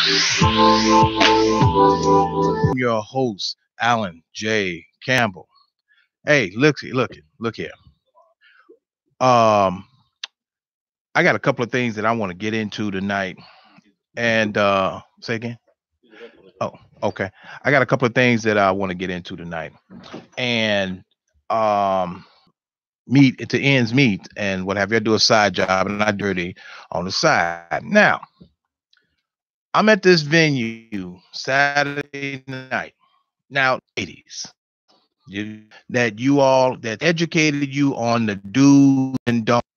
I'm your host, Alan J. Campbell. Hey, look here. Um, I got a couple of things that I want to get into tonight. And say again. Oh, okay. I got a couple of things that I want to get into tonight. And um meet to ends meet and what have you. I do a side job and I dirty on the side. Now, I'm at this venue Saturday night. Now, ladies, that educated you on the do's and don'ts.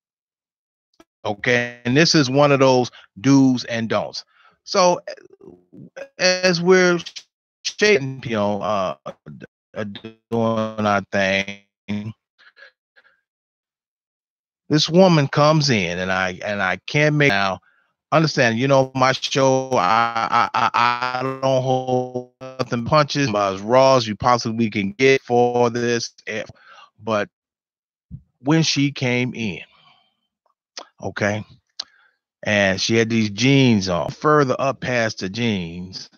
Okay, and this is one of those do's and don'ts. So as we're shading, doing our thing, this woman comes in, and I can't make now. Understand, my show. I don't hold nothing punches, about as raw as you possibly can get for this. But when she came in, okay, and she had these jeans on, further up past the jeans,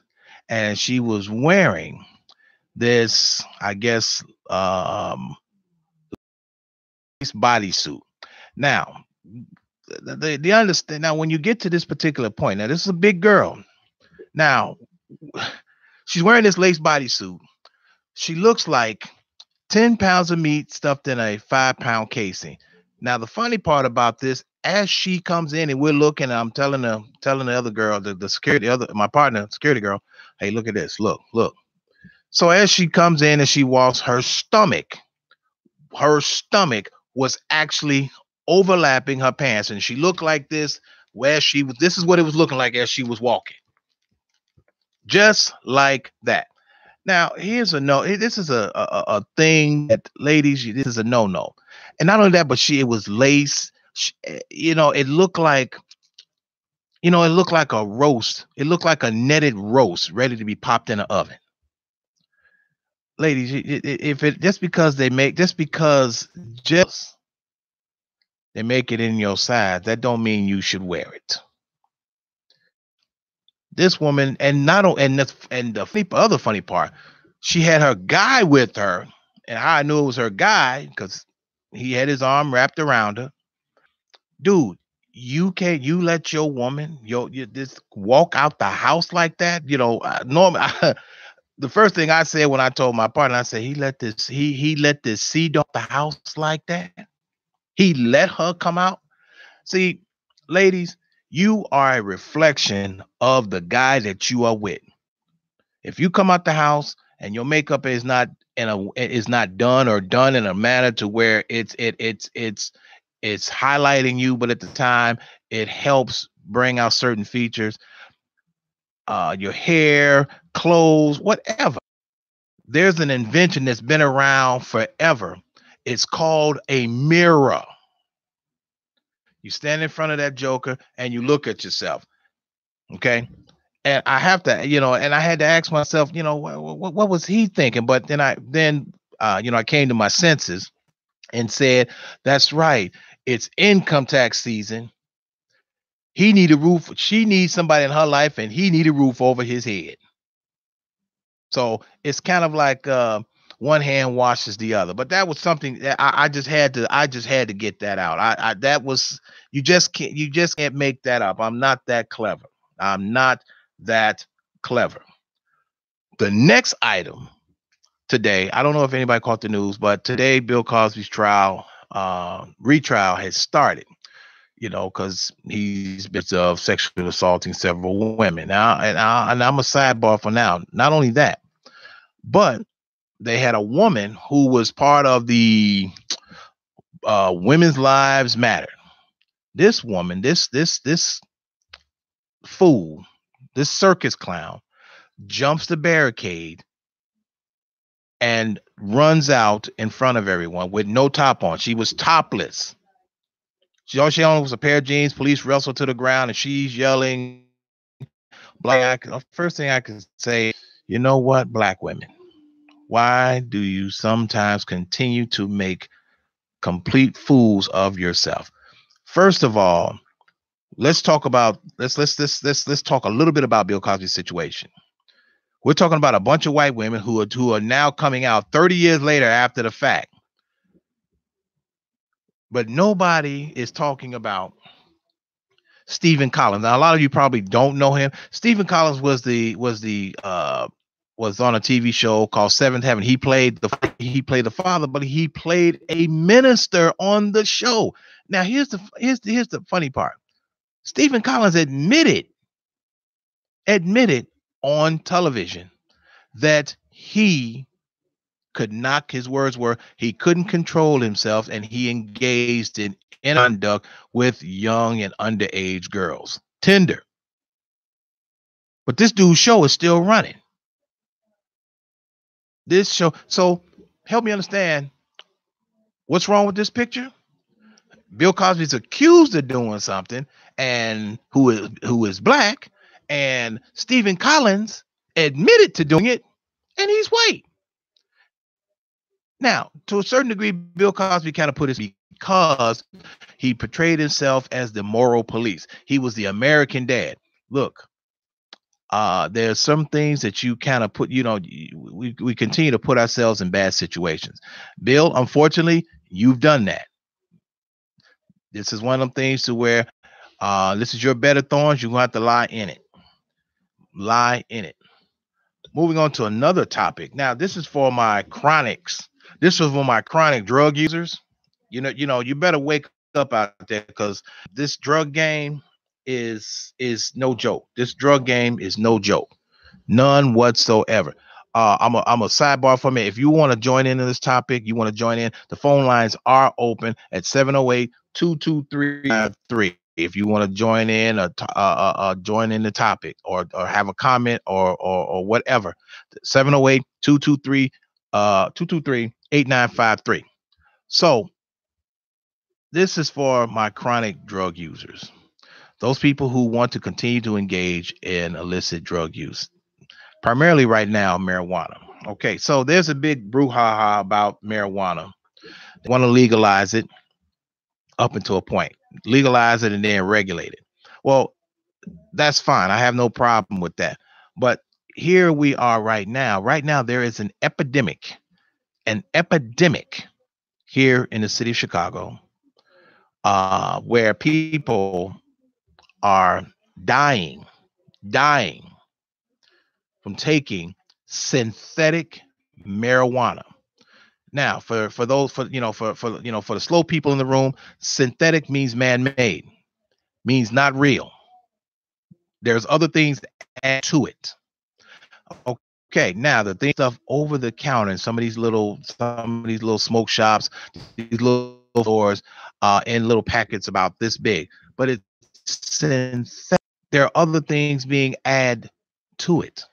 and she was wearing this, I guess, bodysuit. Now, the understand now when you get to this particular point. Now, this is a big girl. Now, she's wearing this lace bodysuit. She looks like 10 pounds of meat stuffed in a 5-pound casing. Now, the funny part about this, as she comes in and we're looking, I'm telling the other girl, the security, my partner, security girl, hey, look at this, look. So as she comes in and she walks, her stomach was actually overlapping her pants, and she looked like this where she was. This is what it was looking like as she was walking, just like that. Now, here's a no. This is a thing that, ladies, this is a no. And not only that, but it was lace. It looked like, it looked like a roast. It looked like a netted roast ready to be popped in an oven. Ladies, if it just because they make it in your size, that don't mean you should wear it. This woman, and not and the other funny part, she had her guy with her, and how I knew it was her guy because he had his arm wrapped around her. Dude, you let your woman you just walk out the house like that? Normally, the first thing I said when I told my partner, I said he let this seed off the house like that. He let her come out. See, ladies, you are a reflection of the guy that you are with. If you come out the house and your makeup is not done or done in a manner to where it's highlighting you, but at the time it helps bring out certain features, your hair, clothes, whatever. There's an invention that's been around forever. It's called a mirror. You stand in front of that joker and you look at yourself. Okay. And I have to, and I had to ask myself, what was he thinking? But then I came to my senses and said, that's right. It's income tax season. He need a roof. She needs somebody in her life, and he need a roof over his head. So it's kind of like one hand washes the other. But that was something that I just had to get that out. That was you just can't make that up. I'm not that clever. I'm not that clever. The next item today, I don't know if anybody caught the news, but today Bill Cosby's retrial has started. Because he's been of sexually assaulting several women. Now, and I'm a sidebar for now. Not only that, but they had a woman who was part of the Women's Lives Matter. This woman, this fool, this circus clown, jumps the barricade and runs out in front of everyone with no top on. She was topless. All she owned was a pair of jeans. Police wrestled to the ground, and she's yelling, "Black!" First thing I can say, you know what, black women, why do you sometimes continue to make complete fools of yourself? First of all, let's talk about let's talk a little bit about Bill Cosby's situation. We're talking about a bunch of white women who are now coming out 30 years later after the fact. But nobody is talking about Stephen Collins. Now, a lot of you probably don't know him. Stephen Collins was on a TV show called Seventh Heaven. He played the father, but he played a minister on the show. Now, here's the funny part. Stephen Collins admitted on television that he could not, his words were, he couldn't control himself and he engaged in conduct with young and underage girls. Tender. But this dude's show is still running. This show. So help me understand what's wrong with this picture. Bill Cosby's accused of doing something, and who is black, and Stephen Collins admitted to doing it, and he's white. Now, to a certain degree, Bill Cosby kind of put his because he portrayed himself as the moral police. He was the American dad. Look, there's some things that you kind of put, we continue to put ourselves in bad situations. Bill, unfortunately, you've done that. This is one of them things to where this is your bed of thorns. You're going to have to lie in it. Lie in it. Moving on to another topic. Now, this is for my chronics. This is for my chronic drug users. You better wake up out there, because this drug game is no joke. This drug game is no joke. None whatsoever. I'm a sidebar for me. If you want to join into this topic, you want to join in, the phone lines are open at 708-223-53. If you want to join in or join in the topic or have a comment or whatever, 708-223-8953. So this is for my chronic drug users, those people who want to continue to engage in illicit drug use, primarily right now, marijuana. Okay, so there's a big brouhaha about marijuana. They want to legalize it up until a point, legalize it and then regulate it. Well, that's fine. I have no problem with that. But here we are right now. Right now, there is an epidemic here in the city of Chicago, where people are dying from taking synthetic marijuana. Now, for the slow people in the room, synthetic means man-made, means not real. There's other things to add to it. Okay, now the thing stuff over the counter in some of these little smoke shops, these little stores, in little packets about this big, but it's synthetic. There are other things being added to it.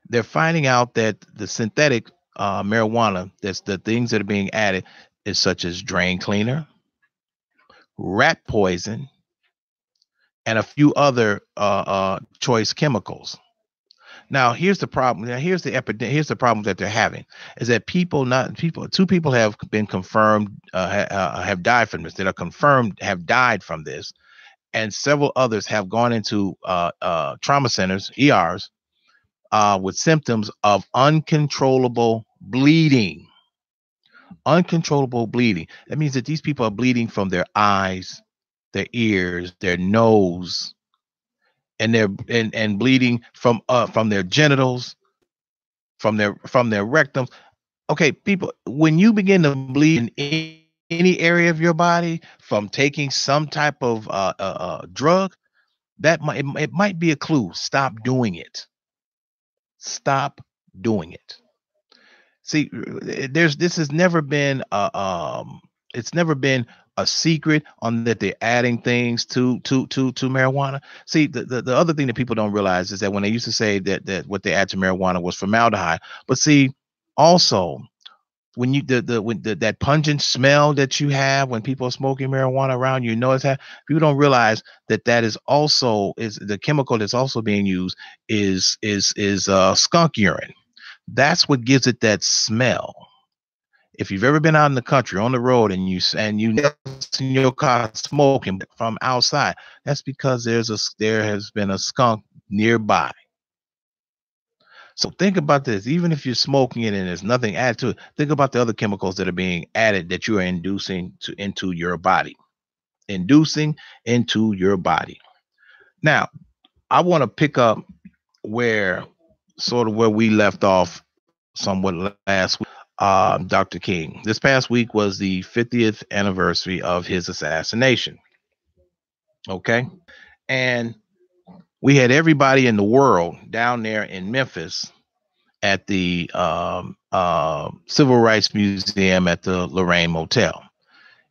They're finding out that the synthetic marijuana, that's the things that are being added, is such as drain cleaner, rat poison, and a few other choice chemicals. Now, here's the problem. Now, here's the problem that they're having is that two people have been confirmed, have died from this. That are confirmed have died from this, and several others have gone into trauma centers, ERs, with symptoms of uncontrollable bleeding. Uncontrollable bleeding. That means that these people are bleeding from their eyes, their ears, their nose, and and bleeding from their genitals, from their rectums. Okay, people, when you begin to bleed in any area of your body from taking some type of drug, it might be a clue. Stop doing it. Stop doing it. See, this has never been it's never been a secret on that they're adding things to marijuana. See, the other thing that people don't realize is that when they used to say that what they add to marijuana was formaldehyde, but see, also when you that pungent smell that you have when people are smoking marijuana around you, it's that people don't realize that is also is the chemical that's also being used is skunk urine. That's what gives it that smell. If you've ever been out in the country on the road and you in your car smoking from outside, that's because there has been a skunk nearby. So think about this. Even if you're smoking it and there's nothing added to it, think about the other chemicals that are being added that you are into your body. Inducing into your body. Now, I want to pick up where where we left off somewhat last week. Dr. King. This past week was the 50th anniversary of his assassination. Okay. And we had everybody in the world down there in Memphis at the Civil Rights Museum at the Lorraine Motel.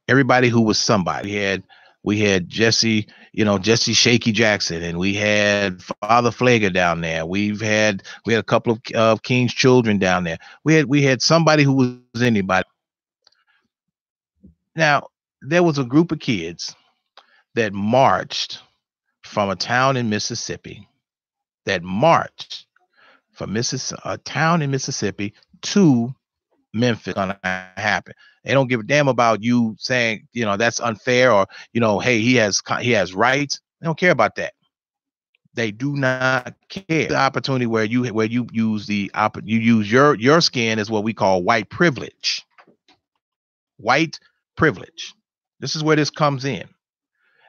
Everybody who was somebody. We had Jesse, Jesse Shaky Jackson, and we had Father Flager down there. We had a couple of King's children down there. We had somebody who was anybody. Now, there was a group of kids that marched from a town in Mississippi, that marched from a town in Mississippi to Memphis. Gonna happen. They don't give a damn about you saying, that's unfair, or, hey, he has rights. They don't care about that. They do not care. The opportunity where you use your skin is what we call white privilege. White privilege. This is where this comes in.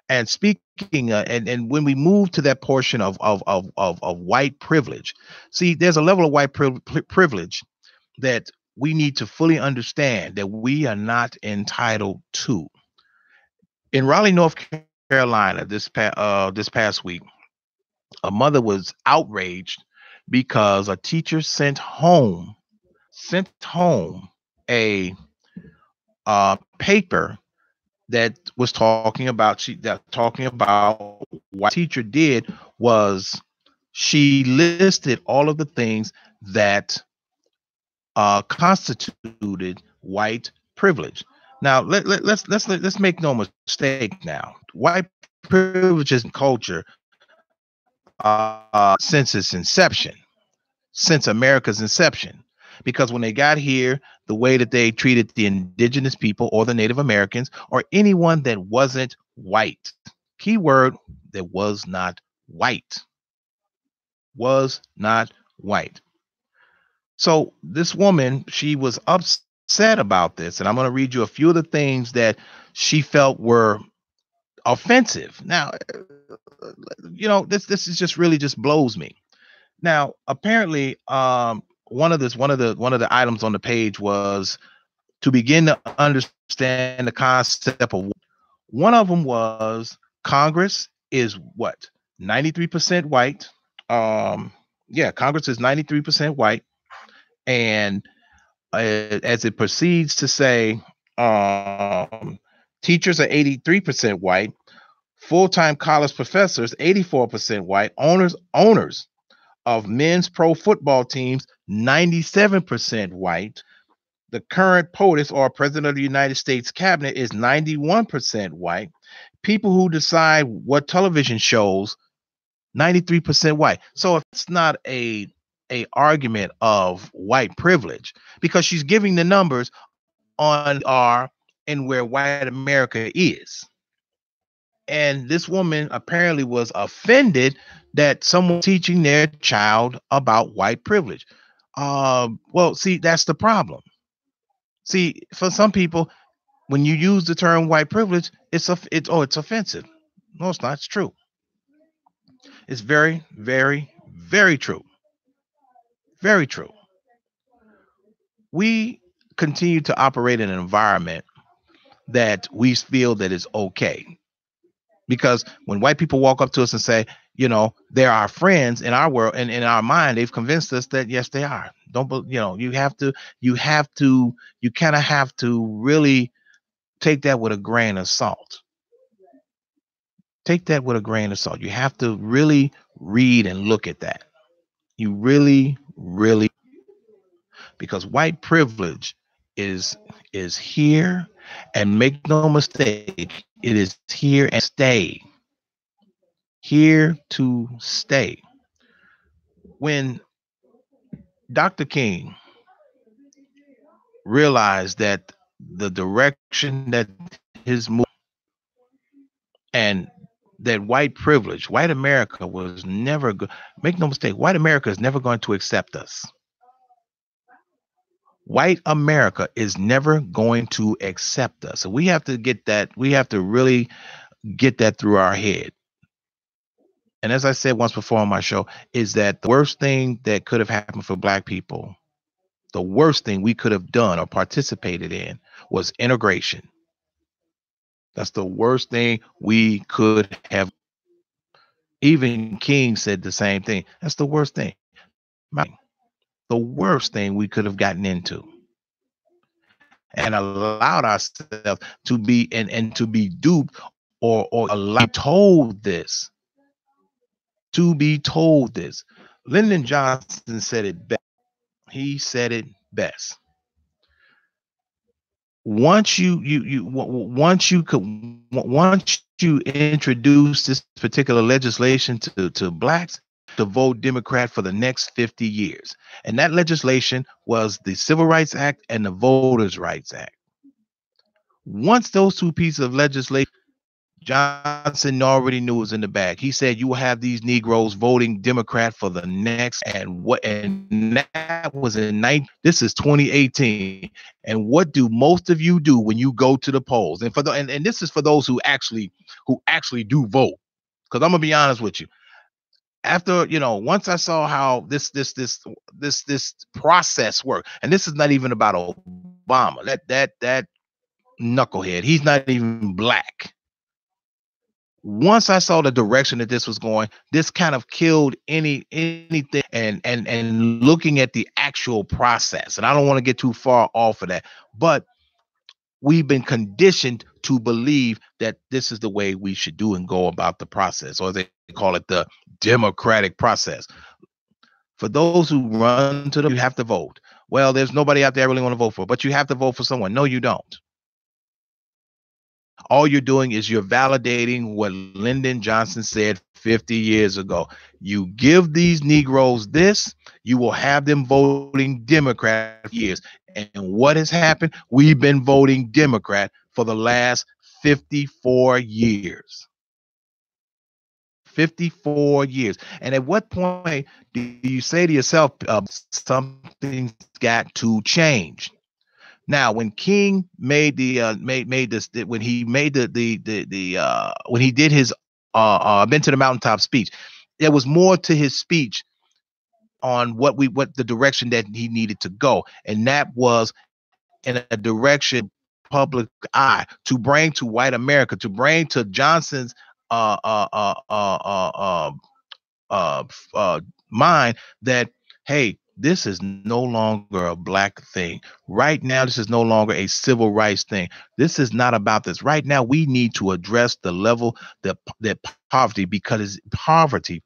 And speaking, and when we move to that portion of white privilege, see, there's a level of white privilege that we need to fully understand that we are not entitled to. In Raleigh, North Carolina, this past week, a mother was outraged because a teacher sent home a paper that was talking about what teacher did was she listed all of the things that constituted white privilege. Now let's make no mistake. Now, white privilege is culture since its inception, since America's inception. Because when they got here, the way that they treated the indigenous people or the Native Americans or anyone that wasn't white, keyword, that was not white. So this woman, she was upset about this, and I'm going to read you a few of the things that she felt were offensive. Now, this is just really just blows me. Now, apparently, one of the items on the page was to begin to understand the concept of. One of them was Congress is what, 93% white. Yeah, Congress is 93% white, and as it proceeds to say, teachers are 83% white, full-time college professors 84% white, owners of men's pro football teams 97% white. The current POTUS, or President of the United States Cabinet, is 91% white. People who decide what television shows, 93% white. So if it's not a argument of white privilege, because she's giving the numbers on and where white America is. And this woman apparently was offended that someone teaching their child about white privilege. Well, see, that's the problem. See, for some people, when you use the term white privilege, it's offensive. No, it's not. It's true. It's very, very, very true. Very true. We continue to operate in an environment that we feel that is okay. Because when white people walk up to us and say, they're our friends in our world and in our mind, they've convinced us that yes, they are. You kind of have to really take that with a grain of salt. Take that with a grain of salt. You have to really read and look at that. You really, really, because white privilege is here, and make no mistake, it is here and stay. Here to stay. When Dr. King realized that the direction that his move and that white privilege, white America was never good. Make no mistake, white America is never going to accept us. White America is never going to accept us. So we have to get that, we have to really get that through our head. And as I said once before on my show, is that the worst thing that could have happened for black people, the worst thing we could have done or participated in was integration. That's the worst thing we could have. Even King said the same thing. That's the worst thing. The worst thing we could have gotten into and allowed ourselves to be and to be duped or allowed told this to be told this. Lyndon Johnson said it best. He said it best. Once you introduce this particular legislation to blacks, to vote Democrat for the next 50 years. And that legislation was the Civil Rights Act and the Voters' Rights Act. Once those two pieces of legislation, Johnson already knew it was in the bag. He said you will have these Negroes voting Democrat for the next, and that was in this is 2018. And what do most of you do when you go to the polls? And and this is for those who actually do vote. Because I'm gonna be honest with you. After, once I saw how this process worked, and this is not even about Obama, that knucklehead, he's not even black. Once I saw the direction that this was going, this kind of killed anything and looking at the actual process. And I don't want to get too far off of that, but we've been conditioned to believe that this is the way we should do and go about the process, or they call it the democratic process. For those who run to you have to vote. Well, there's nobody out there I really want to vote for, but you have to vote for someone. No, you don't. All you're doing is you're validating what Lyndon Johnson said 50 years ago. You give these Negroes this, you will have them voting Democrat for years. And what has happened? We've been voting Democrat for the last 54 years. 54 years. And at what point do you say to yourself, something's got to change? Now, when King made the made this, when he made when he did his been to the mountaintop speech, there was more to his speech on what the direction that he needed to go, and that was in a direction public eye to bring to white America, to bring to Johnson's uh uh uh uh uh mind that, hey, this is no longer a black thing. Right now, this is no longer a civil rights thing. This is not about this. Right now, we need to address the level that poverty, because poverty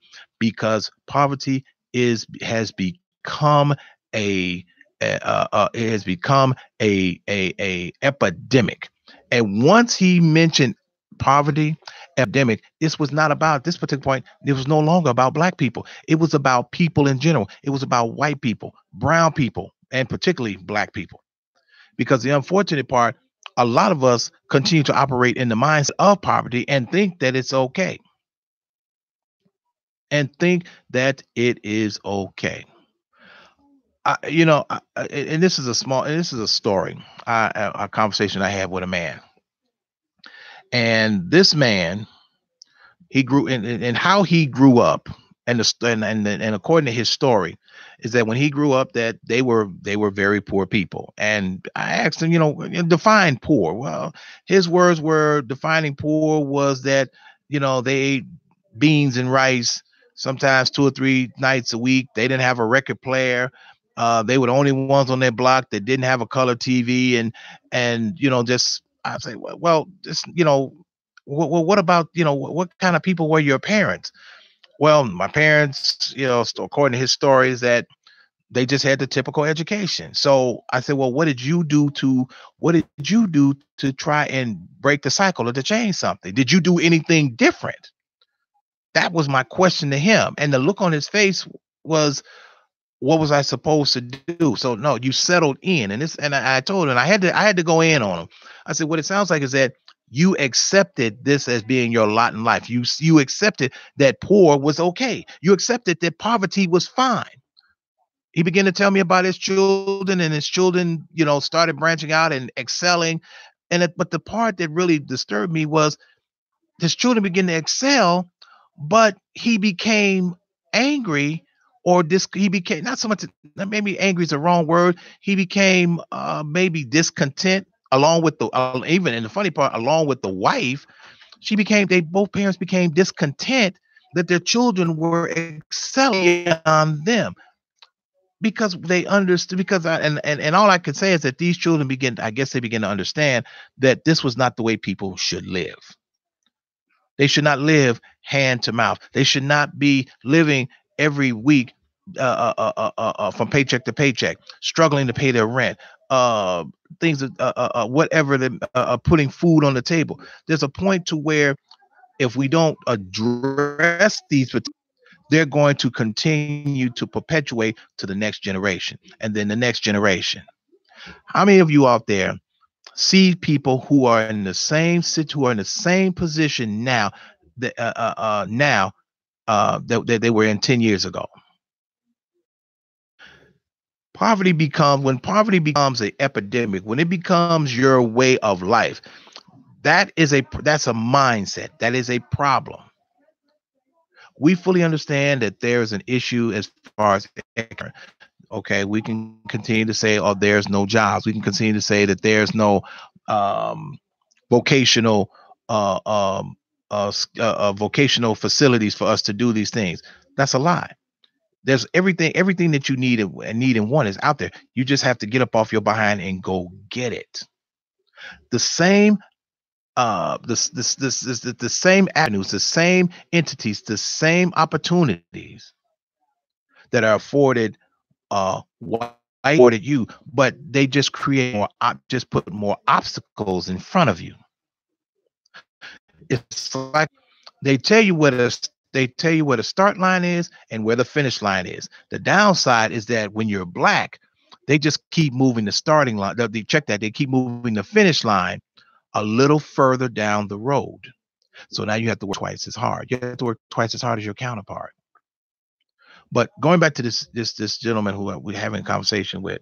has become it has become a epidemic. And once he mentioned poverty epidemic, this was not about this particular point. It was no longer about black people. It was about people in general. It was about white people, brown people, and particularly black people. Because the unfortunate part, a lot of us continue to operate in the mindset of poverty and think that it's okay. And think that it is okay. And this is a story, a conversation I had with a man. And this man, he grew in how he grew up, and according to his story, is that when he grew up, that they were very poor people. And I asked him, define poor. Well, his words were, defining poor was that they ate beans and rice sometimes 2 or 3 nights a week. They didn't have a record player. They were the only ones on their block that didn't have a color TV, and just I say, well, just what about what kind of people were your parents? Well, my parents, according to his story, is that they just had the typical education. So I said, well, what did you do to try and break the cycle or to change something? Did you do anything different? That was my question to him, and the look on his face was what was I supposed to do? So no, you settled in, and this, and I told him, and I had to go in on him. I said, what it sounds like is that you accepted this as being your lot in life. You accepted that poor was okay. You accepted that poverty was fine. He began to tell me about his children, and his children, started branching out and excelling. But the part that really disturbed me was his children began to excel, but he became angry, or he became, not so much, maybe angry is the wrong word. He became maybe discontent, along with the even in the funny part, along with the wife. They both parents became discontent that their children were excelling on them, because they understood, and all I could say is that these children begin to understand that this was not the way people should live. They should not live hand to mouth. They should not be living every week from paycheck to paycheck, struggling to pay their rent, things, whatever, putting food on the table. There's a point to where if we don't address these, they're going to continue to perpetuate to the next generation and then the next generation. How many of you out there see people who are in the who are in the same position now that they were in 10 years ago? When poverty becomes an epidemic, when it becomes your way of life, that's a mindset. That is a problem. We fully understand that there's an issue as far as economic. Okay, we can continue to say, oh, there's no jobs. We can continue to say that there's no vocational vocational facilities for us to do these things. That's a lie. There's everything that you need and want is out there. You just have to get up off your behind and go get it. The same the same avenues, the same entities, the same opportunities that are afforded white afforded you, but they just create just put more obstacles in front of you. It's like they tell you where the start line is and where the finish line is. The downside is that when you're black, they just keep moving the starting line. They keep moving the finish line a little further down the road. So now you have to work twice as hard. You have to work twice as hard as your counterpart. But going back to this gentleman who we're having a conversation with,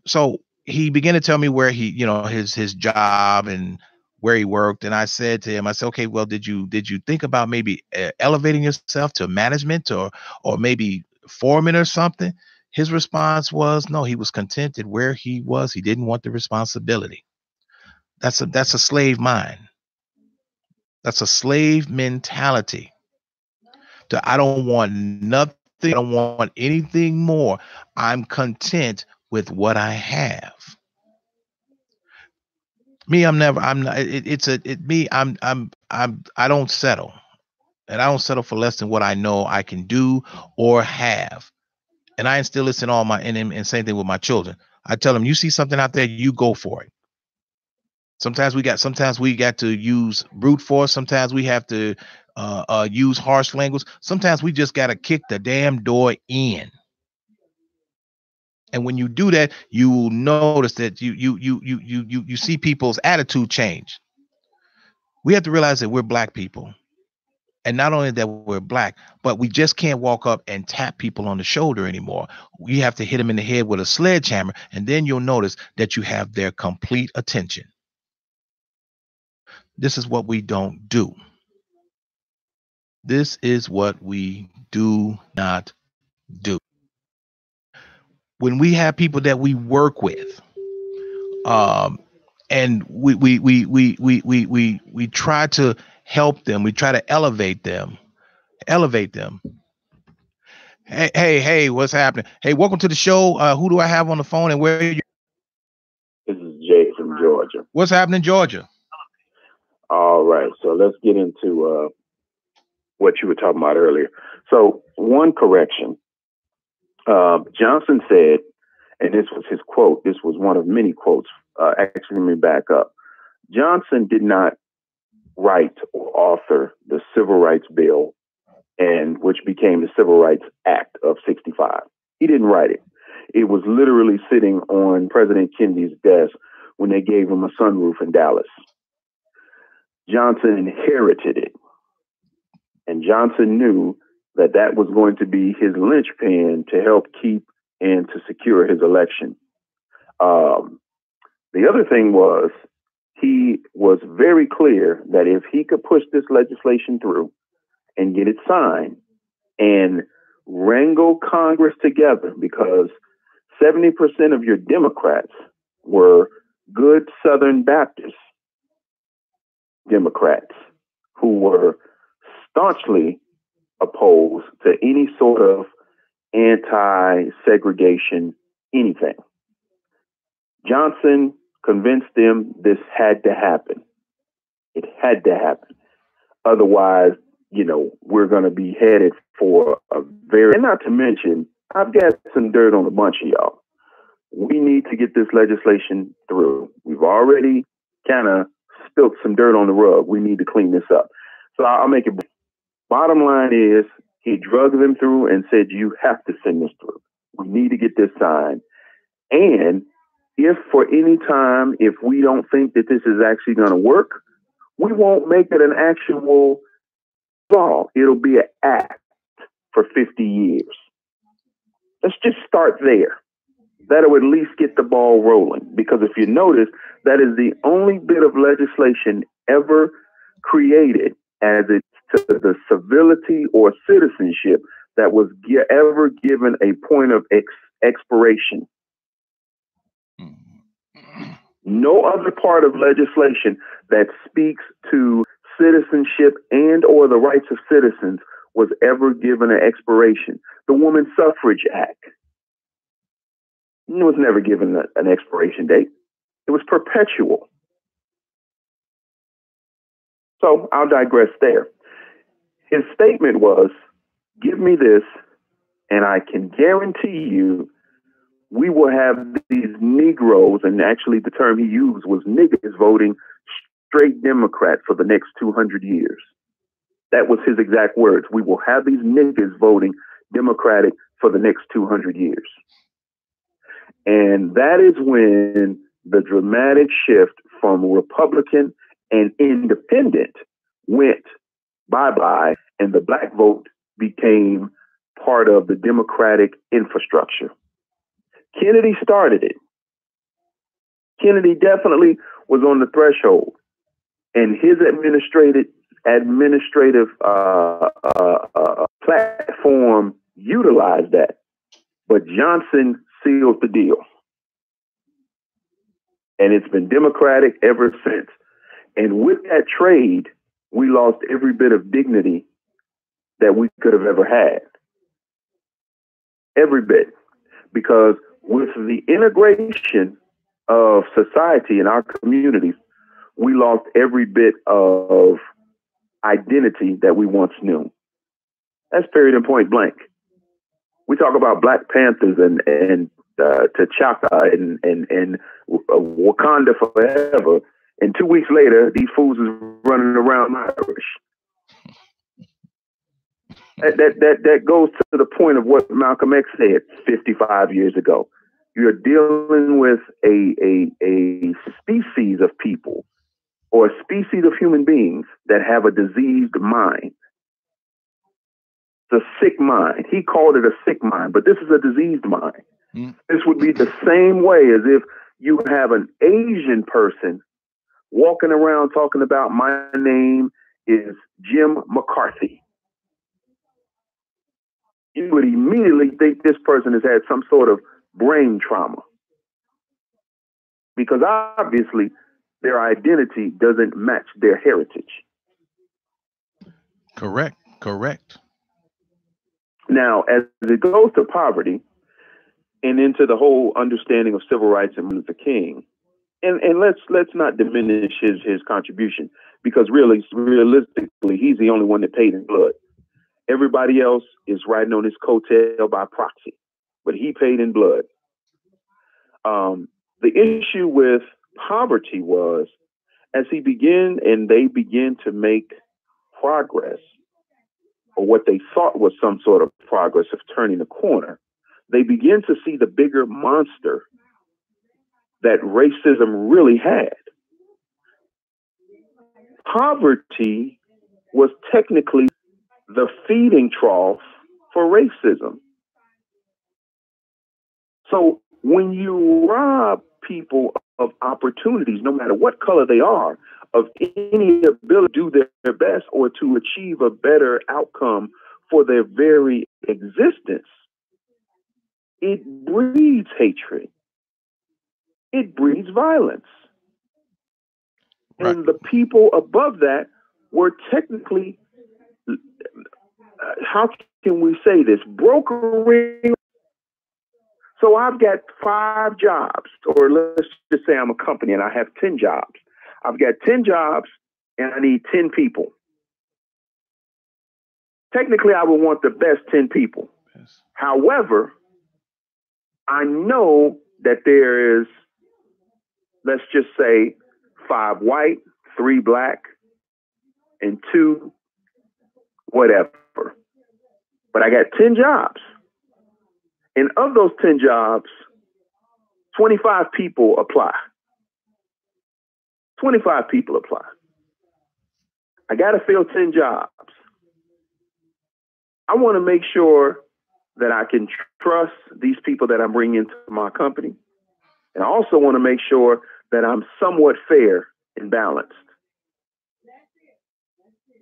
so he began to tell me where his job and where he worked, and I said to him, I said, okay, well, did you think about maybe elevating yourself to management or maybe foreman or something? His response was no. He was contented where he was. He didn't want the responsibility. That's a slave mind. That's a slave mentality. I don't want nothing. I don't want anything more. I'm content with what I have. Me, I'm never. I'm not. Me. I don't settle, and I don't settle for less than what I know I can do or have. And I instill this in all my and same thing with my children. I tell them, you see something out there, you go for it. Sometimes we got to use brute force. Sometimes we have to use harsh language. Sometimes we just got to kick the damn door in. And when you do that, you will notice that you see people's attitude change. We have to realize that we're black people. And not only that we're black, but we just can't walk up and tap people on the shoulder anymore. We have to hit them in the head with a sledgehammer, and then you'll notice that you have their complete attention. This is what we don't do. This is what we do not do. When we have people that we work with, and we try to help them, we try to elevate them. Hey, what's happening? Hey, welcome to the show. Who do I have on the phone and where are you? This is Jay from Georgia. What's happening in Georgia? All right, so let's get into what you were talking about earlier. So one correction. Johnson said, and this was his quote, this was one of many quotes, actually, let me back up. Johnson did not write or author the Civil Rights Bill, and which became the Civil Rights Act of 65. He didn't write it. It was literally sitting on President Kennedy's desk when they gave him a sunroof in Dallas. Johnson inherited it. And Johnson knew that that was going to be his linchpin to help keep and to secure his election. The other thing was, he was very clear that if he could push this legislation through and get it signed and wrangle Congress together, because 70% of your Democrats were good Southern Baptist Democrats who were staunchly opposed to any sort of anti-segregation anything. Johnson convinced them this had to happen. It had to happen. Otherwise, we're going to be headed for a very, and not to mention, I've got some dirt on a bunch of y'all. We need to get this legislation through. We've already kind of spilled some dirt on the rug. We need to clean this up. So I'll make it. Bottom line is, he drugged them through and said, you have to send this through. We need to get this signed. And if for any time, if we don't think that this is actually going to work, we won't make it an actual law. It'll be an act for 50 years. Let's just start there. That'll at least get the ball rolling. Because if you notice, that is the only bit of legislation ever created as it's to the civility or citizenship that was ever given a point of expiration. No other part of legislation that speaks to citizenship and or the rights of citizens was ever given an expiration. The Women's Suffrage Act was never given an expiration date. It was perpetual. So I'll digress there. His statement was, give me this, and I can guarantee you we will have these Negroes, and actually the term he used was niggas, voting straight Democrat for the next 200 years. That was his exact words. We will have these niggas voting Democratic for the next 200 years. And that is when the dramatic shift from Republican and independent went bye-bye, and the black vote became part of the Democratic infrastructure. Kennedy started it. Kennedy definitely was on the threshold, and his administrative platform utilized that. But Johnson sealed the deal. And it's been Democratic ever since. And with that trade, we lost every bit of dignity that we could have ever had. Every bit. Because with the integration of society in our communities, we lost every bit of identity that we once knew. That's period and point blank. We talk about Black Panthers and T'Chaka and Wakanda forever. And 2 weeks later, these fools is running around Irish. That goes to the point of what Malcolm X said 55 years ago. You're dealing with a species of people or a species of human beings that have a diseased mind. It's a sick mind. He called it a sick mind, but this is a diseased mind. This would be the same way as if you have an Asian person walking around talking about, my name is Jim McCarthy. You would immediately think this person has had some sort of brain trauma, because obviously their identity doesn't match their heritage. Correct. Now, as it goes to poverty and into the whole understanding of civil rights and Martin Luther King, and let's not diminish his contribution, because realistically, he's the only one that paid in blood. Everybody else is riding on his coattail by proxy, but he paid in blood. The issue with poverty was, as they began to make progress, or what they thought was some sort of progress of turning the corner, they begin to see the bigger monster that racism really had. Poverty was technically the feeding trough for racism. So when you rob people of opportunities, no matter what color they are, of any ability to do their best or to achieve a better outcome for their very existence, it breeds hatred. It breeds violence. Right. And the people above that were technically, how can we say this, brokering. So I've got 5 jobs, or let's just say I'm a company and I have 10 jobs. I've got 10 jobs and I need 10 people. Technically, I would want the best 10 people. Yes. However, I know that there is, let's just say, 5 white, 3 black, and 2 whatever. But I got 10 jobs. And of those 10 jobs, 25 people apply. 25 people apply. I got to fill 10 jobs. I want to make sure that I can trust these people that I'm bringing into my company. And I also want to make sure that I'm somewhat fair and balanced.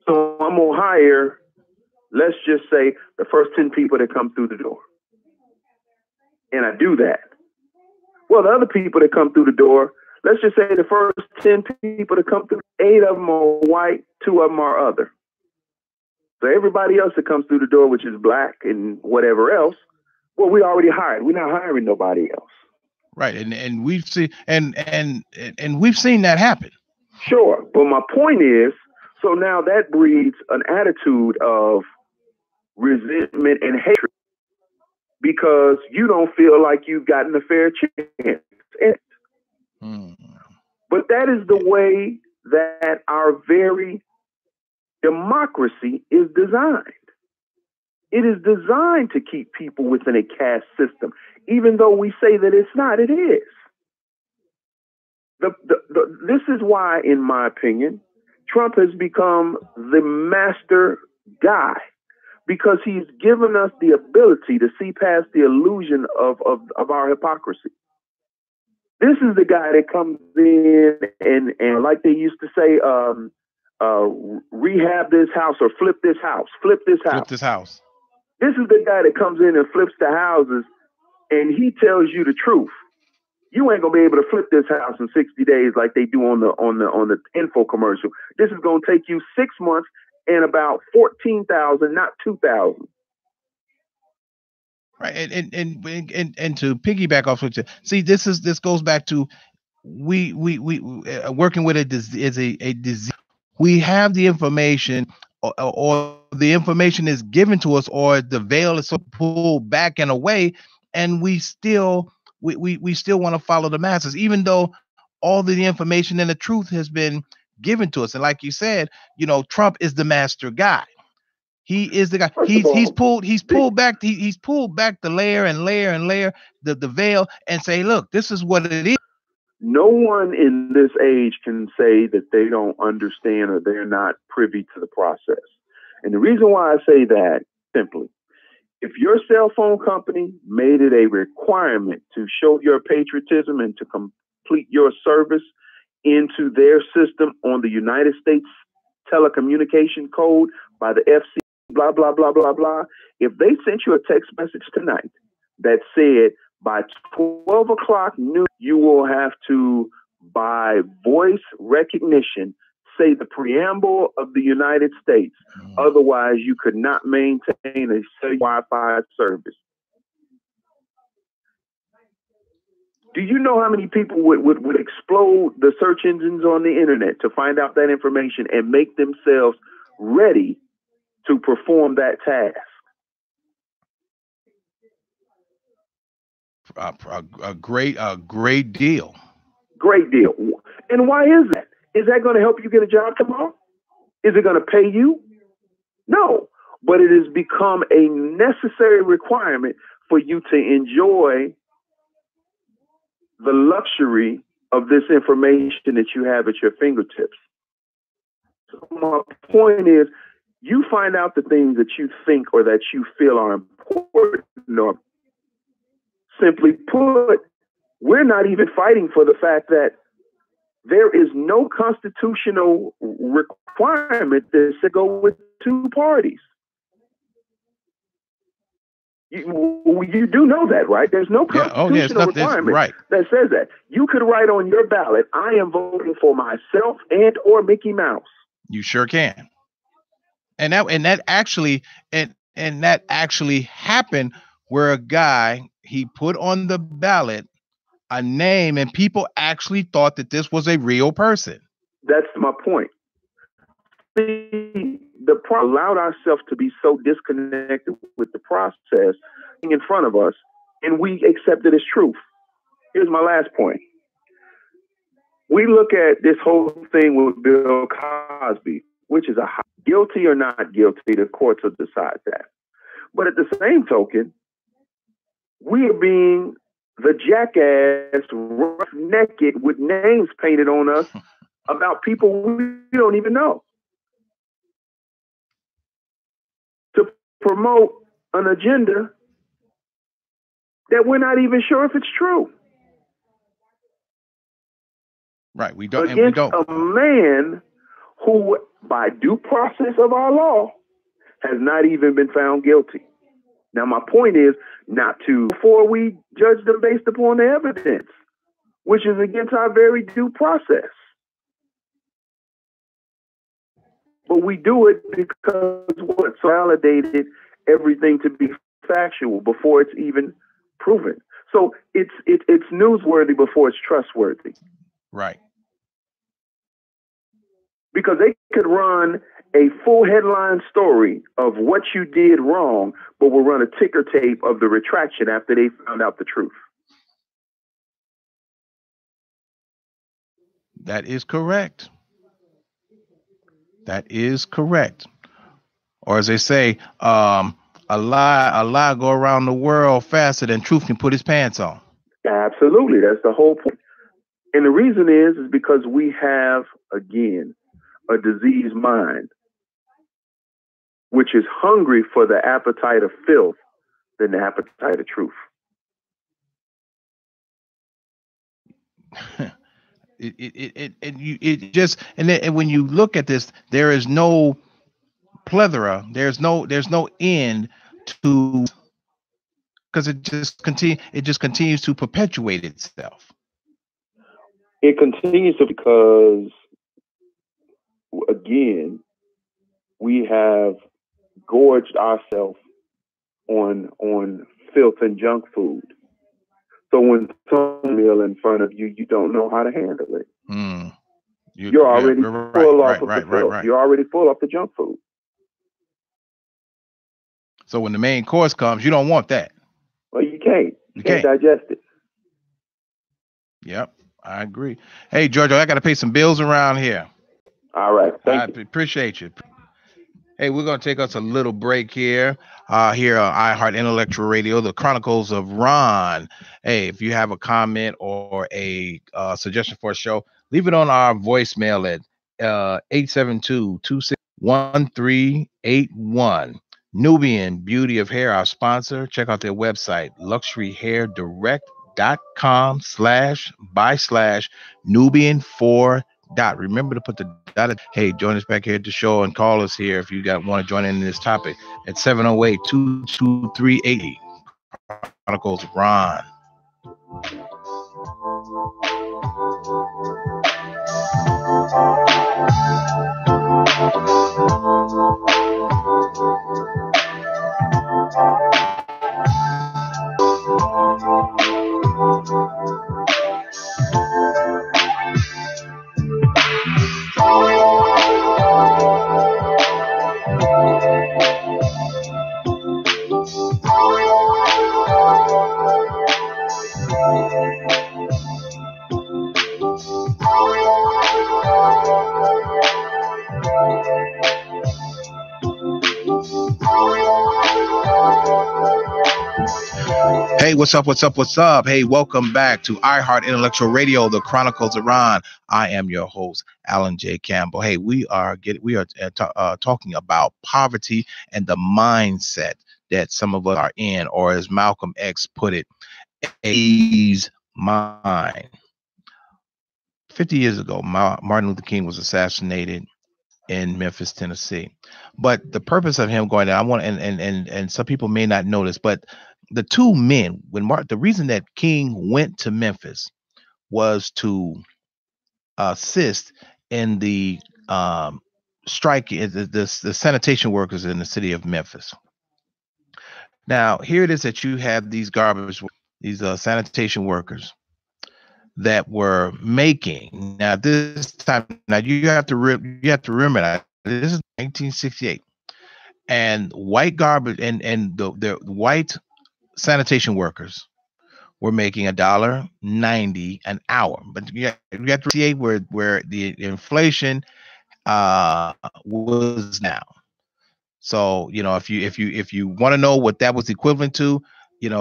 So I'm going to hire, let's just say, the first 10 people that come through the door. And I do that. Well, the other people that come through the door, let's just say the first 10 people that come through, 8 of them are white, 2 of them are other. So everybody else that comes through the door, which is black and whatever else, well, we already hired. We're not hiring nobody else. Right. And we've seen and we've seen that happen. Sure. But my point is, so now that breeds an attitude of resentment and hatred because you don't feel like you've gotten a fair chance. But that is the way that our very democracy is designed. It is designed to keep people within a caste system, even though we say that it's not, it is. This is why, in my opinion, Trump has become the master guy, because he's given us the ability to see past the illusion of our hypocrisy. This is the guy that comes in and like they used to say, rehab this house or flip this house. Flip this house. This is the guy that comes in and flips the houses, and he tells you the truth. You ain't gonna be able to flip this house in 60 days like they do on the info commercial. This is gonna take you 6 months and about 14,000, not 2,000. Right, and to piggyback off what you see, this goes back to we working with it is a disease. We have the information, or the information is given to us, or the veil is so pulled back in a way, and we still want to follow the masses, even though all the information and the truth has been given to us. And like you said, Trump is the master guy. He is the guy. He's pulled back the layer and layer and layer, the veil, and say, look, this is what it is. No one in this age can say that they don't understand or they're not privy to the process. And the reason why I say that, simply, if your cell phone company made it a requirement to show your patriotism and to complete your service into their system on the United States telecommunication code by the FCC, blah, blah, blah, blah, blah, if they sent you a text message tonight that said by 12 o'clock noon, you will have to, by voice recognition, say the preamble of the United States. Otherwise, you could not maintain a Wi-Fi service. Do you know how many people would explode the search engines on the internet to find out that information and make themselves ready to perform that task? A great deal. Great deal. And why is that? Is that going to help you get a job tomorrow? Is it going to pay you? No. But it has become a necessary requirement for you to enjoy the luxury of this information that you have at your fingertips. So my point is, you find out the things that you think or that you feel are important, or simply put, we're not even fighting for the fact that there is no constitutional requirement that to go with two parties. You do know that, right? There's no constitutional requirement that says that. You could write on your ballot, I am voting for myself and or Mickey Mouse. You sure can. And that actually happened, where a guy, he put on the ballot a name and people actually thought that this was a real person. That's my point. See, allowed ourselves to be so disconnected with the process in front of us, and we accept it as truth. Here's my last point. We look at this whole thing with Bill Cosby, which is guilty or not guilty, the courts will decide that. But at the same token, we are being the jackass rough naked with names painted on us about people we don't even know, to promote an agenda that we're not even sure if it's true. Right. We don't. Against a man who, by due process of our law, has not even been found guilty. Now, my point is not to, before we judge them based upon the evidence, which is against our very due process. But we do it because what validated everything to be factual before it's even proven. So it's newsworthy before it's trustworthy. Right. Because they could run a full headline story of what you did wrong, but will run a ticker tape of the retraction after they found out the truth. That is correct. That is correct. Or as they say, a lie go around the world faster than truth can put his pants on. Absolutely. That's the whole point. And the reason is because we have, again, a diseased mind, which is hungry for the appetite of filth than the appetite of truth. And when you look at this, there is no plethora. There's no end to, because it just continues to perpetuate itself. It continues to, because again, we have gorged ourselves on filth and junk food. So when some meal in front of you, you don't know how to handle it. You're already full off of the filth. You're already full off the junk food. So when the main course comes, you don't want that. Well, you can't. You can't digest it. Yep, I agree. Hey, Giorgio, I got to pay some bills around here. All right. Thank you. Appreciate you. Hey, we're going to take us a little break here on iHeart Intellectual Radio, the Chronicles of Rohn. Hey, if you have a comment or a suggestion for a show, leave it on our voicemail at 872-261-1381. Nubian Beauty of Hair, our sponsor. Check out their website, luxuryhairdirect.com/Nubian4. Remember to put the dot. Hey, join us back here at the show and call us here if you want to join in this topic at 708-223-80. Chronicles of Rohn. Hey, what's up? What's up? What's up? Hey, welcome back to iHeart Intellectual Radio, the Chronicles of Rohn. I am your host, Alan J. Campbell. Hey, we are talking about poverty and the mindset that some of us are in, or as Malcolm X put it, A's mind. 50 years ago, Martin Luther King was assassinated in Memphis, Tennessee. But the purpose of him going there, I want and some people may not know this, but the two men, the reason that King went to Memphis was to assist in the strike, the sanitation workers in the city of Memphis. Now, here it is that you have these sanitation workers that were making. Now, this time, now you have to remember that this is 1968, and white garbage and the white sanitation workers were making $1.90 an hour. But you have to see where the inflation was now. So, if you want to know what that was equivalent to,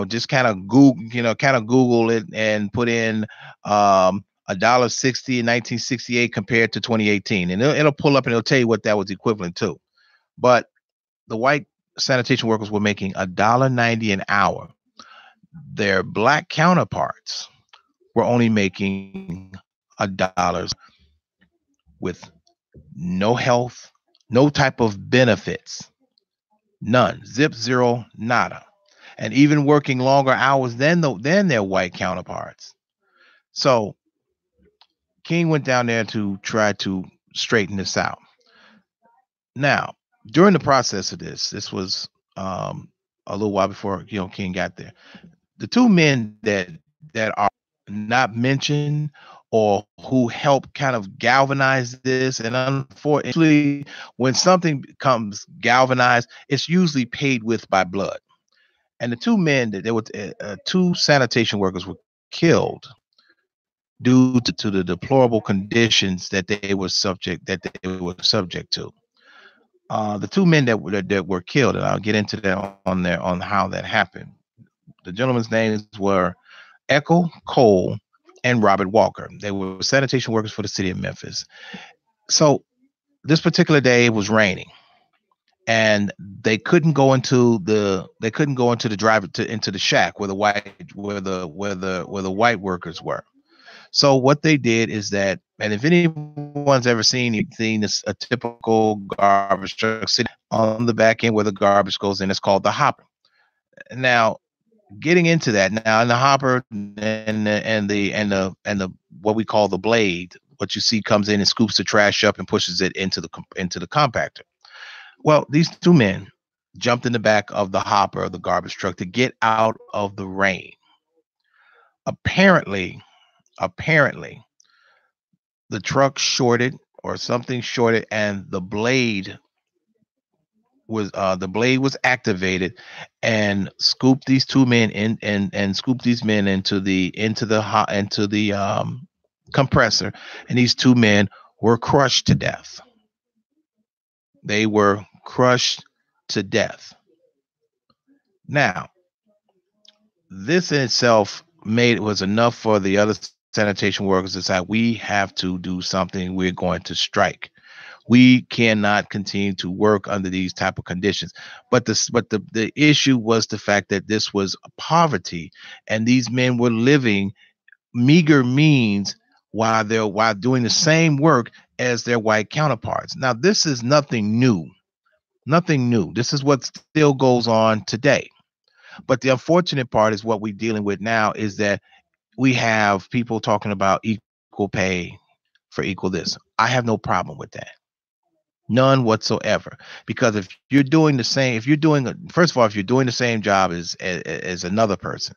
just kind of Google it and put in $1.60 in 1968 compared to 2018, and it'll pull up and it'll tell you what that was equivalent to. But the white sanitation workers were making $1.90 an hour. Their black counterparts were only making $1 with no health, no type of benefits, none, zip, zero, nada, and even working longer hours than their white counterparts. So King went down there to try to straighten this out. Now, during the process of this was a little while before King got there. The two men that are not mentioned or who help kind of galvanize this, and unfortunately, when something becomes galvanized, it's usually paid with by blood. And the two men that there were two sanitation workers were killed due to the deplorable conditions that they were subject to. The two men that were killed, and I'll get into that on how that happened. The gentlemen's names were Echo Cole and Robert Walker. They were sanitation workers for the city of Memphis. So this particular day it was raining, and they couldn't go into the into the shack where the white workers were. So what they did is that, and if anyone's ever seen this, a typical garbage truck sitting on the back end where the garbage goes in, it's called the hopper. Now, getting into that, now in the hopper and the what we call the blade, what you see comes in and scoops the trash up and pushes it into the compactor. Well, these two men jumped in the back of the hopper of the garbage truck to get out of the rain. Apparently, the truck shorted or something shorted, and the blade was activated and scooped these two men in and scooped these men into the compressor, and these two men were crushed to death. They were crushed to death. Now, this in itself was enough for the other sanitation workers to decide, we have to do something. We're going to strike. We cannot continue to work under these type of conditions. But the issue was the fact that this was poverty, and these men were living meager means while doing the same work as their white counterparts. Now, this is nothing new. Nothing new. This is what still goes on today. But the unfortunate part is what we're dealing with now is that we have people talking about equal pay for equal this. I have no problem with that. None whatsoever. Because if you're doing the same job as another person,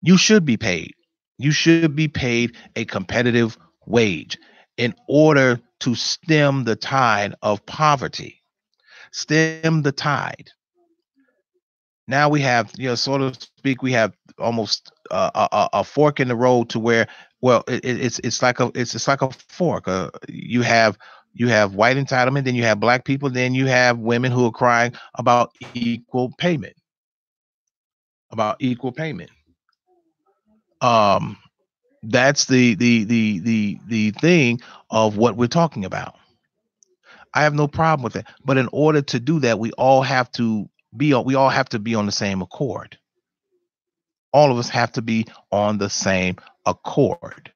you should be paid. You should be paid a competitive wage in order to stem the tide of poverty. Stem the tide. Now we have, so to speak, we have almost a fork in the road to where, well, it's like a fork. You have white entitlement, then you have black people, then you have women who are crying about equal payment. about equal payment. Um, that's the thing of what we're talking about. I have no problem with it, but in order to do that, we all have to be on the same accord. All of us have to be on the same accord.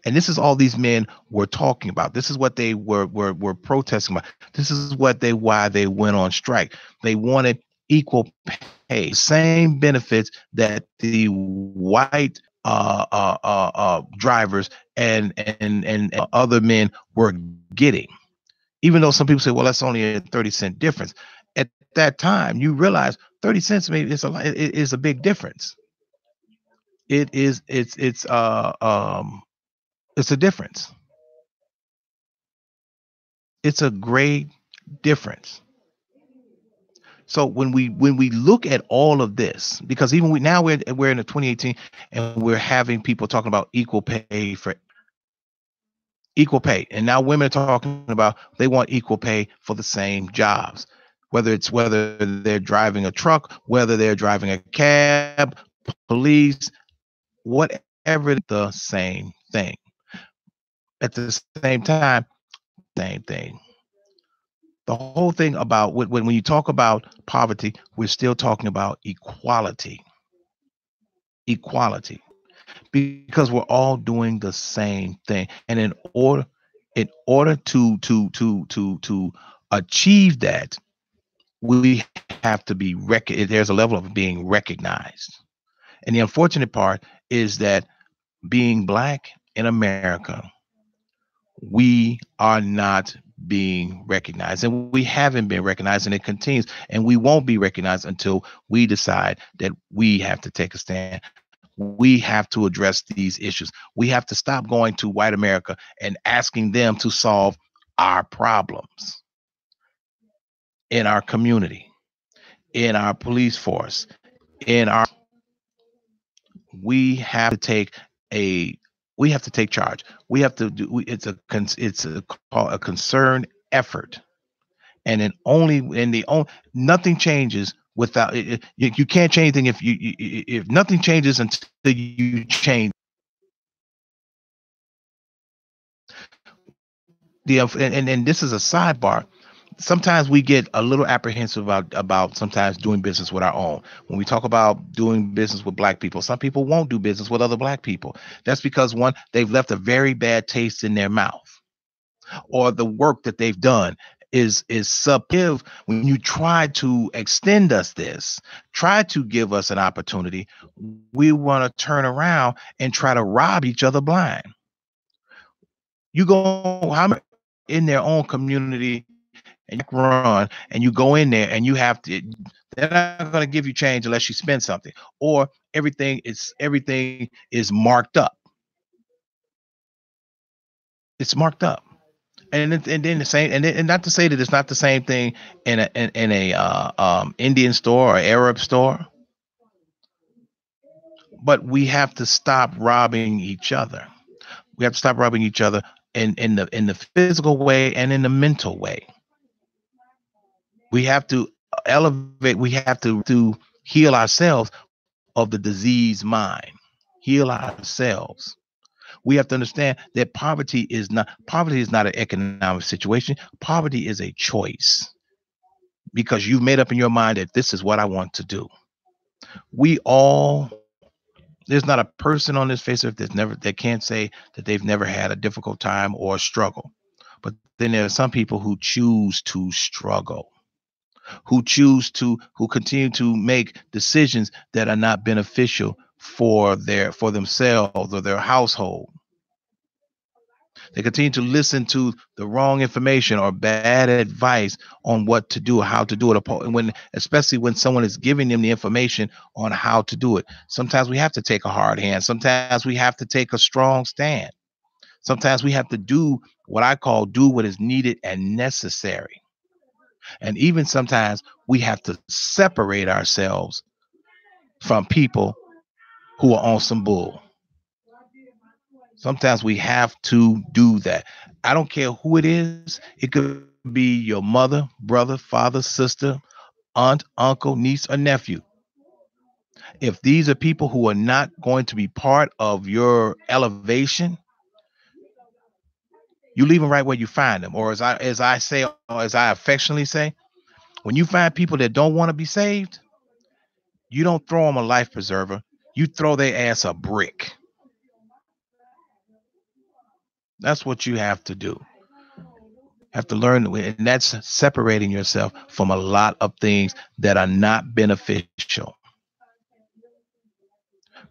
And this is all these men were talking about. This is what they were protesting about. This is why they went on strike. They wanted equal pay, same benefits that the white drivers and other men were getting. Even though some people say, well, that's only a 30-cent difference. At that time, you realize 30 cents maybe it is a big difference. It's a difference. It's a great difference. So when we look at all of this, because even we're in the 2018 and we're having people talking about equal pay, and now women are talking about they want equal pay for the same jobs, whether they're driving a truck, whether they're driving a cab, police, whatever, the same thing. At the same time, same thing. The whole thing about when you talk about poverty, we're still talking about equality. Equality. Because we're all doing the same thing. And in order to achieve that, we have to be there's a level of being recognized. And the unfortunate part is that being black in America, we are not being recognized, and we haven't been recognized, and it continues, and we won't be recognized until we decide that we have to take a stand. We have to address these issues. We have to stop going to white America and asking them to solve our problems in our community, in our police force, in our we have to take a we have to take charge. We have to do it's a concerned effort. And then nothing changes without you can't change anything if nothing changes until you change and this is a sidebar. Sometimes we get a little apprehensive about sometimes doing business with our own. When we talk about doing business with black people, some people won't do business with other black people. That's because one, they've left a very bad taste in their mouth, or the work that they've done is subjective. When you try to extend us this, try to give us an opportunity, we want to turn around and try to rob each other blind. You go in their own community and you run and you go in there and you have to, they're not going to give you change unless you spend something, or everything is marked up. It's marked up. And then the same, and not to say that it's not the same thing in a Indian store or Arab store, but we have to stop robbing each other. We have to stop robbing each other in the physical way and in the mental way. We have to elevate. We have to heal ourselves of the diseased mind. Heal ourselves. We have to understand that poverty is not an economic situation. Poverty is a choice, because you've made up in your mind that this is what I want to do. There's not a person on this face of earth that can't say that they've never had a difficult time or a struggle. But then there are some people who choose to struggle, who continue to make decisions that are not beneficial for themselves or their household. They continue to listen to the wrong information or bad advice on what to do, how to do it. Especially when someone is giving them the information on how to do it. Sometimes we have to take a hard hand. Sometimes we have to take a strong stand. Sometimes we have to do what is needed and necessary. And even sometimes we have to separate ourselves from people who are on some bull. Sometimes we have to do that. I don't care who it is. It could be your mother, brother, father, sister, aunt, uncle, niece, or nephew. If these are people who are not going to be part of your elevation, you leave them right where you find them. Or as I say, or as I affectionately say, when you find people that don't want to be saved, you don't throw them a life preserver. You throw their ass a brick. That's what you have to do. Have to learn, and that's separating yourself from a lot of things that are not beneficial.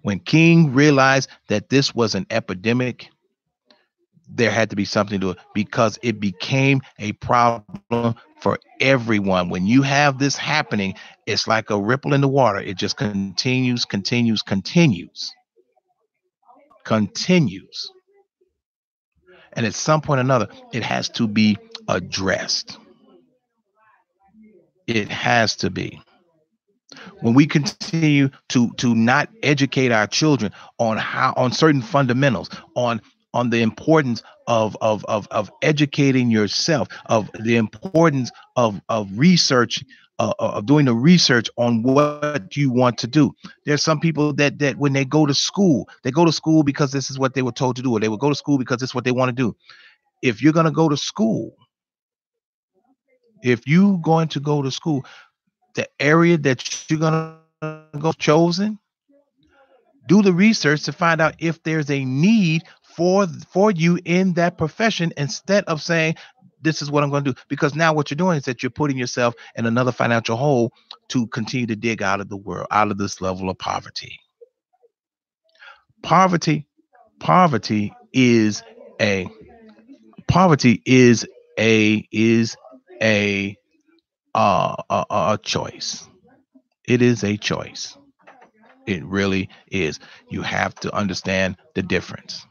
When King realized that this was an epidemic, there had to be something to it because it became a problem for everyone. When you have this happening, it's like a ripple in the water. It just continues, continues, continues, continues. And at some point or another, it has to be addressed. It has to be. When we continue to not educate our children on certain fundamentals, on the importance of educating yourself, of the importance of research, of doing the research on what you want to do. There's some people that when they go to school because this is what they were told to do, or they will go to school because this is what they want to do. If you're going to go to school, the area that you're going to go chosen, do the research to find out if there's a need for you in that profession, instead of saying, this is what I'm going to do. Because now what you're doing is that you're putting yourself in another financial hole to continue to dig out of the world, out of this level of poverty. Poverty is a choice. It is a choice. It really is. You have to understand the difference.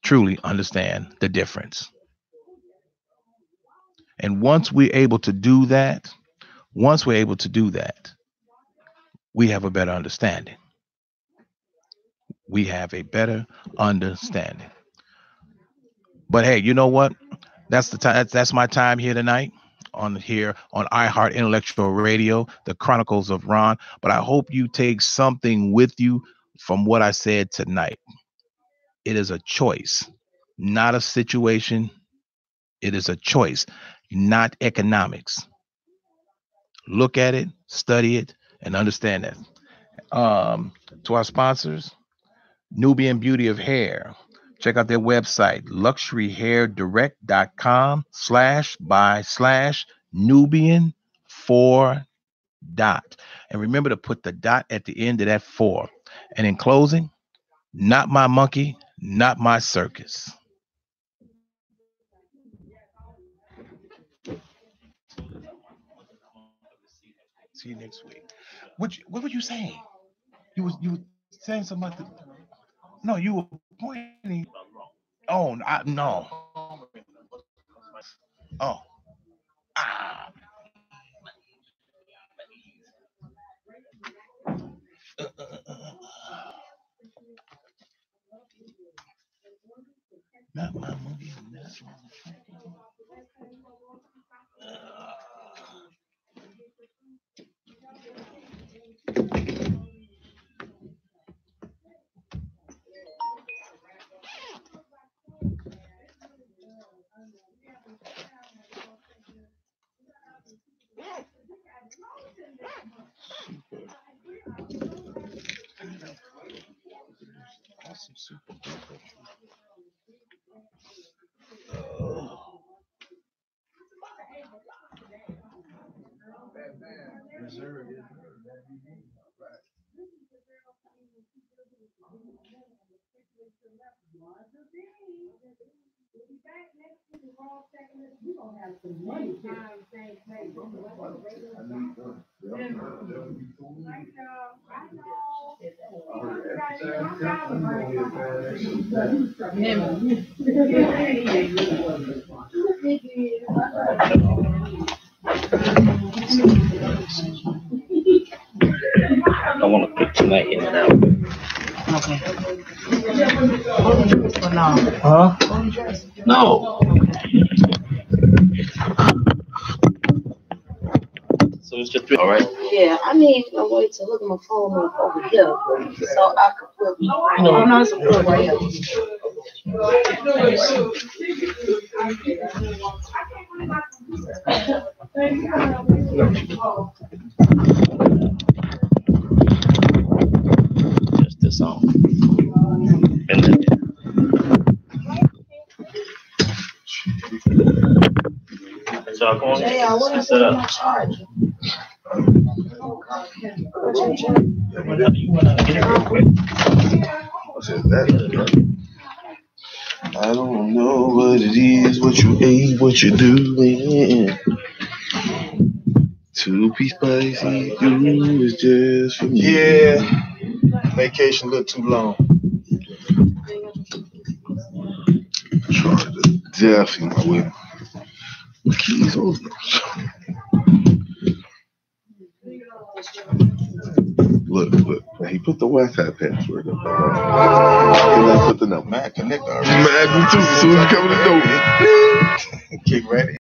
Truly understand the difference. And once we're able to do that, we have a better understanding. But hey, you know what? That's the time. That's my time here tonight on iHeart Intellectual Radio, the Chronicles of Rohn. But I hope you take something with you from what I said tonight. It is a choice, not a situation. It is a choice, not economics. Look at it, study it, and understand that. To our sponsors, Nubian Beauty of Hair. Check out their website, luxuryhairdirect.com/by/Nubian4. And remember to put the dot at the end of that 4. And in closing, not my monkey, not my circus. See you next week. What were you saying? You were saying something about no, you were pointing. Oh, no. Oh. Ah. Not my movie. Awesome, super duper. I want to put tonight in and out. Okay. Huh? No. So it's just 3. All right. Yeah, I need a way to look at my phone over here so I could put. Oh no, it's a plug right here. Just this on. And then, so I'm going to set up. You want to get it real quick? I don't know what it is, what you ate, what you doing. 2-piece spicy stew is just for me. Yeah, vacation looked too long. Charge the death in my way. The keys on. Look. He put the Wi-Fi password up. Then I put the number. Mac connect already. Mac too. Soon as you come in the door, kick right in.